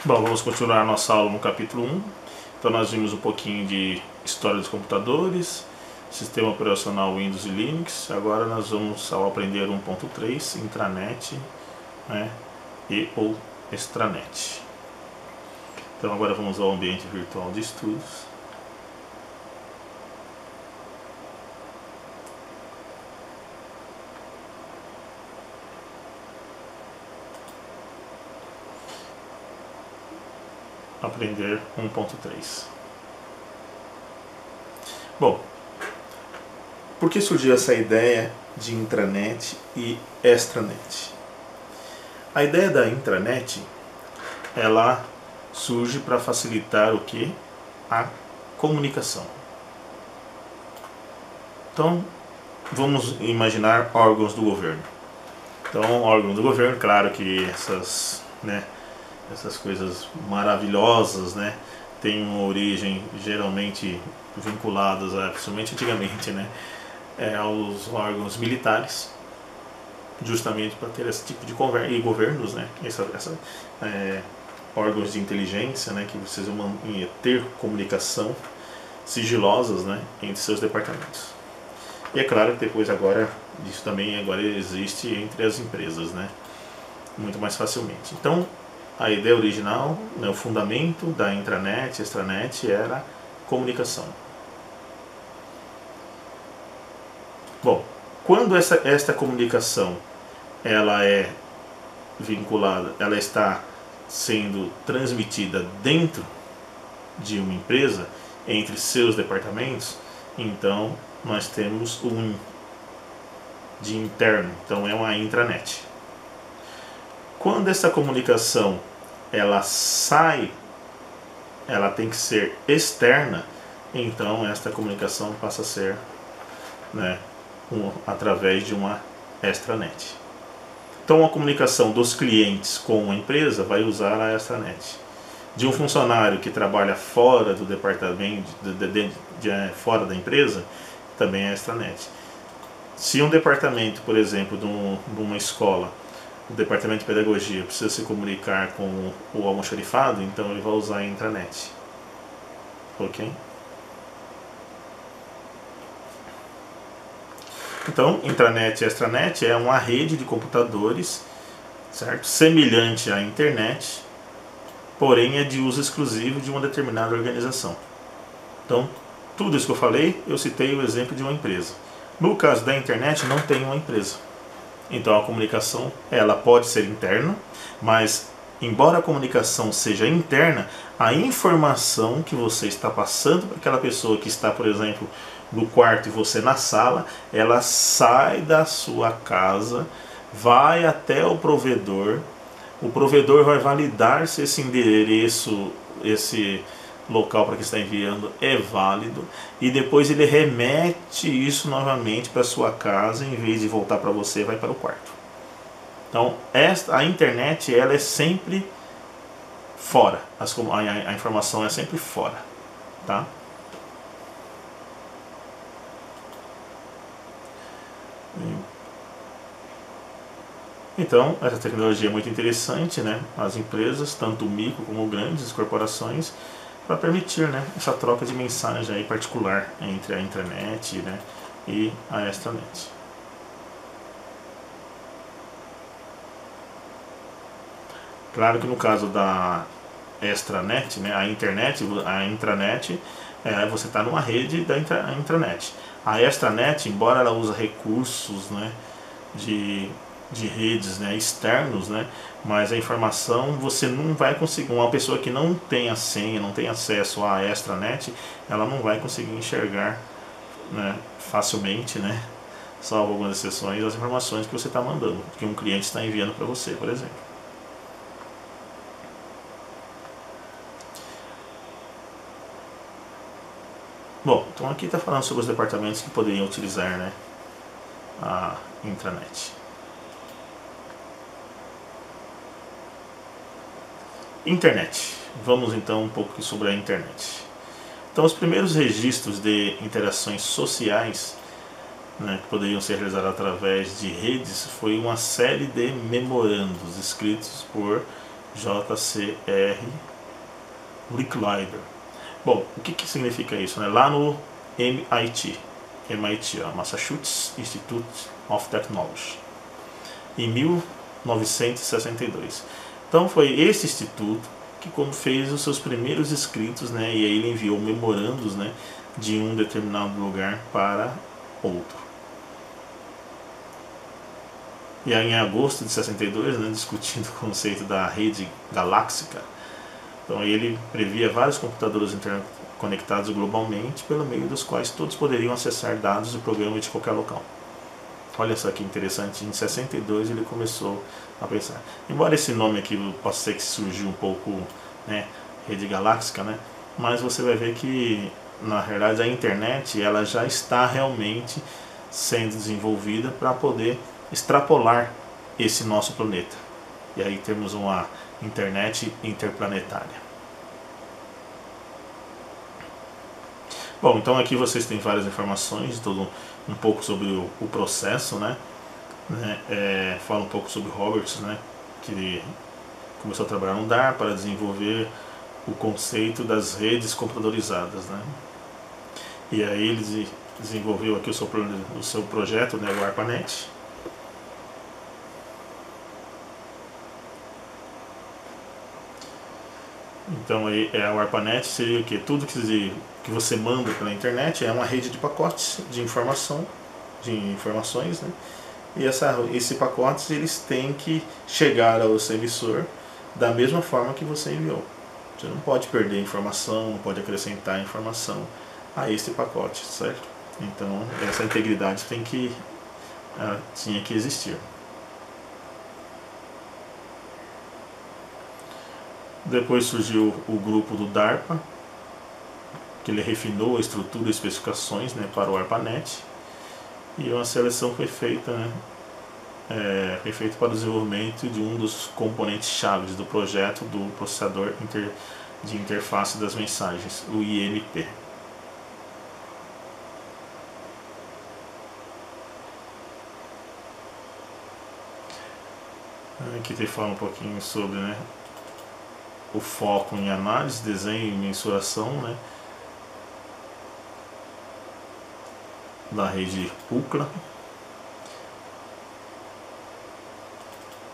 Bom, vamos continuar a nossa aula no capítulo 1. Então nós vimos um pouquinho de história dos computadores, sistema operacional Windows e Linux. Agora nós vamos ao aprender 1.3, intranet, né, e ou extranet. Então agora vamos ao ambiente virtual de estudos. Aprender 1.3. Bom, por que surgiu essa ideia de intranet e extranet? A ideia da intranet, ela surge para facilitar o que? A comunicação. Então, vamos imaginar órgãos do governo. Então, órgãos do governo, claro que essas coisas maravilhosas, têm uma origem geralmente vinculadas, principalmente antigamente, aos órgãos militares, justamente para ter esse tipo de e governos, órgãos de inteligência, que precisam ter comunicação sigilosas, entre seus departamentos. E é claro que depois agora isso também agora existe entre as empresas, muito mais facilmente. Então, a ideia original, o fundamento da intranet, extranet, era comunicação. Bom, quando esta comunicação ela é vinculada, ela está sendo transmitida dentro de uma empresa, entre seus departamentos, então nós temos um de interno, então é uma intranet. Quando essa comunicação ela sai, ela tem que ser externa, então esta comunicação passa a ser através de uma extranet. Então a comunicação dos clientes com a empresa vai usar a extranet. De um funcionário que trabalha fora do departamento, fora da empresa, também é extranet. Se um departamento, por exemplo, de uma escola, o departamento de pedagogia precisa se comunicar com o almoxarifado, então ele vai usar a intranet. Ok? Então, intranet e extranet é uma rede de computadores, certo? Semelhante à internet, porém é de uso exclusivo de uma determinada organização. Então, tudo isso que eu falei, eu citei o exemplo de uma empresa. No caso da internet, não tem uma empresa. Então a comunicação ela pode ser interna, mas embora a comunicação seja interna, a informação que você está passando para aquela pessoa que está, por exemplo, no quarto e você na sala, ela sai da sua casa, vai até o provedor vai validar se esse endereço, esse local para que está enviando é válido, e depois ele remete isso novamente para sua casa, em vez de voltar para você, vai para o quarto. Então a internet ela é sempre fora, a informação é sempre fora, tá? Então essa tecnologia é muito interessante, as empresas, tanto micro como grandes corporações, para permitir essa troca de mensagem aí particular entre a intranet e a extranet. Claro que no caso da extranet, a intranet, você está numa rede da intranet. A extranet, embora ela use recursos de redes externos, mas a informação você não vai conseguir, uma pessoa que não tem a senha, não tem acesso à extranet, ela não vai conseguir enxergar facilmente, salvo algumas exceções, as informações que você está mandando, que um cliente está enviando para você, por exemplo. Bom, então aqui está falando sobre os departamentos que poderiam utilizar a intranet. Internet. Vamos então um pouco sobre a internet. Então os primeiros registros de interações sociais que poderiam ser realizadas através de redes foi uma série de memorandos escritos por JCR Licklider. Bom, o que significa isso, né? Lá no MIT, ó, Massachusetts Institute of Technology, em 1962. Então foi esse instituto que fez os seus primeiros escritos, né? E aí ele enviou memorandos, né, de um determinado lugar para outro. E aí, em agosto de 62, né, discutindo o conceito da rede galáxica, então ele previa vários computadores conectados globalmente, pelo meio dos quais todos poderiam acessar dados do programa de qualquer local. Olha só que interessante, em 62 ele começou a pensar. Embora esse nome aqui possa ser que surgiu um pouco, né, rede galáxica, né, mas você vai ver que na realidade a internet ela já está realmente sendo desenvolvida para poder extrapolar esse nosso planeta. E aí temos uma internet interplanetária. Bom, então aqui vocês têm várias informações, todo um pouco sobre o processo, né? Fala um pouco sobre Roberts, né? Que ele começou a trabalhar no DARPA para desenvolver o conceito das redes computadorizadas, né? E aí ele desenvolveu aqui o seu projeto, né? O ARPANET. Então aí o ARPANET seria o que? Tudo que você manda pela internet é uma rede de pacotes de informações, né? E esses pacotes eles têm que chegar ao seu emissor da mesma forma que você enviou. Você não pode perder informação, não pode acrescentar informação a esse pacote, certo? Então essa integridade tinha que existir. Depois surgiu o grupo do DARPA, que ele refinou a estrutura e especificações, né, para o ARPANET, e uma seleção foi feita, né, foi feita para o desenvolvimento de um dos componentes chaves do projeto do processador de interface das mensagens, o IMP. Aqui te fala um pouquinho sobre, né, o foco em análise, desenho e mensuração, né, da rede UCLA.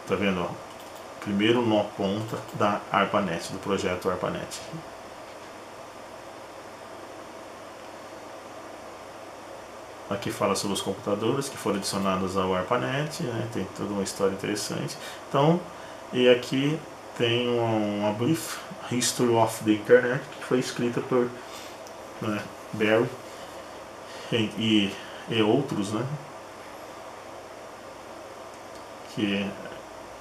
Tá vendo, ó? Primeiro nó ponta da ARPANET, do projeto ARPANET. Aqui fala sobre os computadores que foram adicionados ao ARPANET, né? Tem toda uma história interessante. Então, e aqui tem uma brief history of the Internet que foi escrita por, né, Barry e outros, né? Que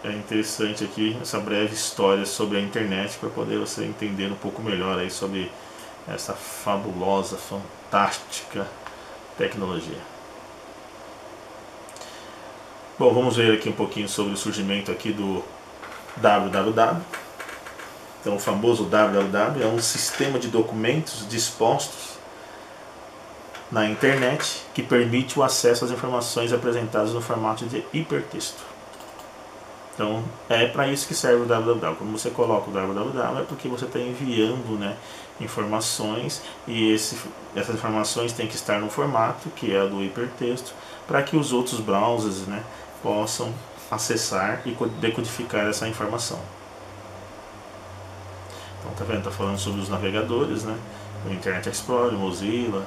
é interessante aqui essa breve história sobre a internet para poder você entender um pouco melhor aí sobre essa fabulosa, fantástica tecnologia. Bom, vamos ver aqui um pouquinho sobre o surgimento aqui do www. Então, o famoso www é um sistema de documentos dispostos na internet que permite o acesso às informações apresentadas no formato de hipertexto. Então é para isso que serve o www. Quando você coloca o www é porque você está enviando, né, informações, e essas informações têm que estar no formato que é do hipertexto para que os outros browsers, né, possam acessar e decodificar essa informação. Então tá vendo, tá falando sobre os navegadores, né, o Internet Explorer, o Mozilla,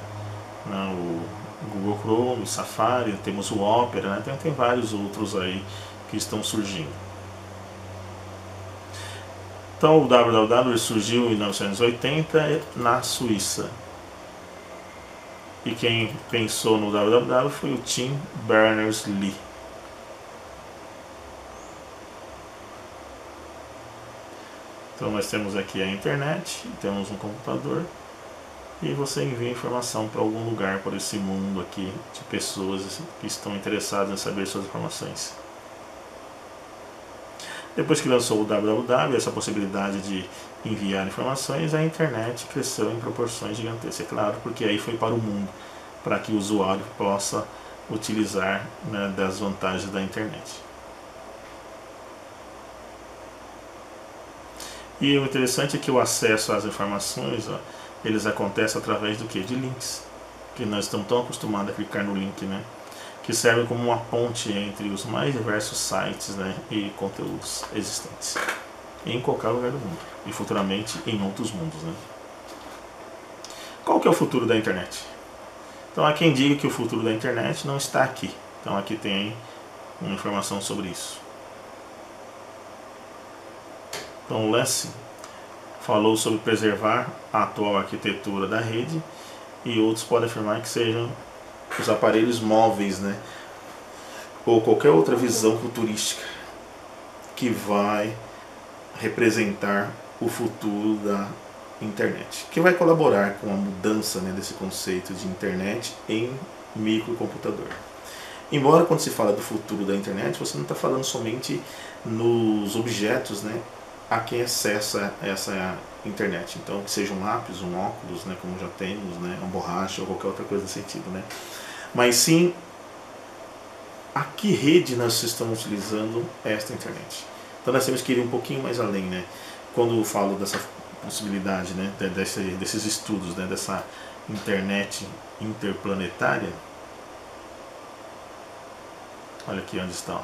né, o Google Chrome, o Safari, temos o Opera, né, tem vários outros aí que estão surgindo. Então o www surgiu em 1980 na Suíça. E quem pensou no www foi o Tim Berners-Lee. Então nós temos aqui a internet, temos um computador, e você envia informação para algum lugar, por esse mundo aqui de pessoas que estão interessadas em saber suas informações. Depois que lançou o www, essa possibilidade de enviar informações, a internet cresceu em proporções gigantescas, é claro, porque aí foi para o mundo, para que o usuário possa utilizar, né, das vantagens da internet. E o interessante é que o acesso às informações, ó, eles acontecem através do que? De links. Que nós estamos tão acostumados a clicar no link, né? Que serve como uma ponte entre os mais diversos sites, né, e conteúdos existentes em qualquer lugar do mundo e futuramente em outros mundos, né? Qual que é o futuro da internet? Então há quem diga que o futuro da internet não está aqui. Então aqui tem uma informação sobre isso. Então Lessing falou sobre preservar a atual arquitetura da rede, e outros podem afirmar que sejam os aparelhos móveis, né, ou qualquer outra visão futurística que vai representar o futuro da internet, que vai colaborar com a mudança, né, desse conceito de internet em microcomputador. Embora quando se fala do futuro da internet, você não está falando somente nos objetos, né, a quem acessa essa internet. Então, que seja um lápis, um óculos, né, como já temos, né, uma borracha ou qualquer outra coisa nesse sentido, né. Mas sim, a que rede nós estamos utilizando esta internet. Então nós temos que ir um pouquinho mais além, né. Quando eu falo dessa possibilidade, né, desses estudos, né, dessa internet interplanetária, olha aqui onde está.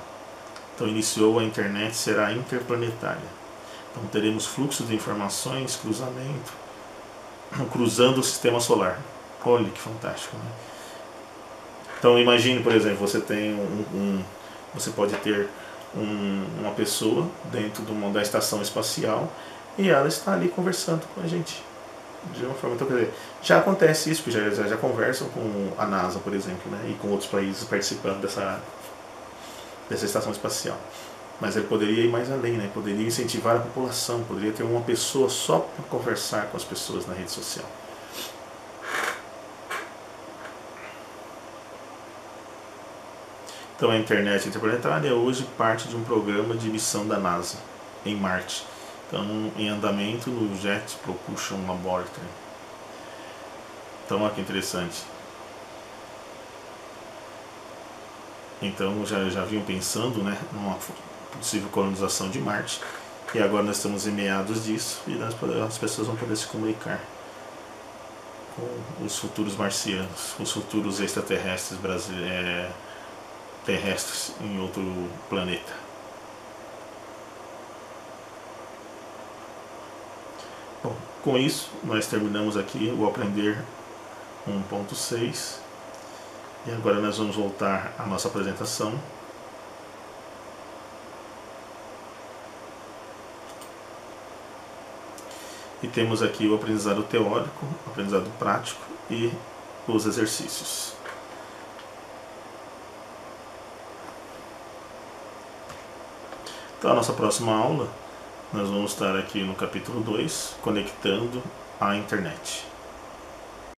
Então iniciou a internet será interplanetária. Então teremos fluxo de informações, cruzamento, cruzando o sistema solar. Olha que fantástico, né? Então imagine, por exemplo, você tem você pode ter uma pessoa dentro da estação espacial e ela está ali conversando com a gente de uma forma. Então, quer dizer, já acontece isso, porque já conversam com a NASA, por exemplo, né, e com outros países participando dessa estação espacial. Mas ele poderia ir mais além, né? Poderia incentivar a população, poderia ter uma pessoa só para conversar com as pessoas na rede social. Então a internet interplanetária é hoje parte de um programa de missão da NASA em Marte. Então em andamento no Jet Propulsion Laboratory. Então olha que interessante. Então já vinham pensando, né, numa possível colonização de Marte, e agora nós estamos em meados disso e as pessoas vão poder se comunicar com os futuros marcianos, os futuros extraterrestres terrestres em outro planeta. Bom, com isso nós terminamos aqui o Aprender 1.6 e agora nós vamos voltar à nossa apresentação. E temos aqui o aprendizado teórico, o aprendizado prático e os exercícios. Então a nossa próxima aula, nós vamos estar aqui no capítulo 2, conectando a internet.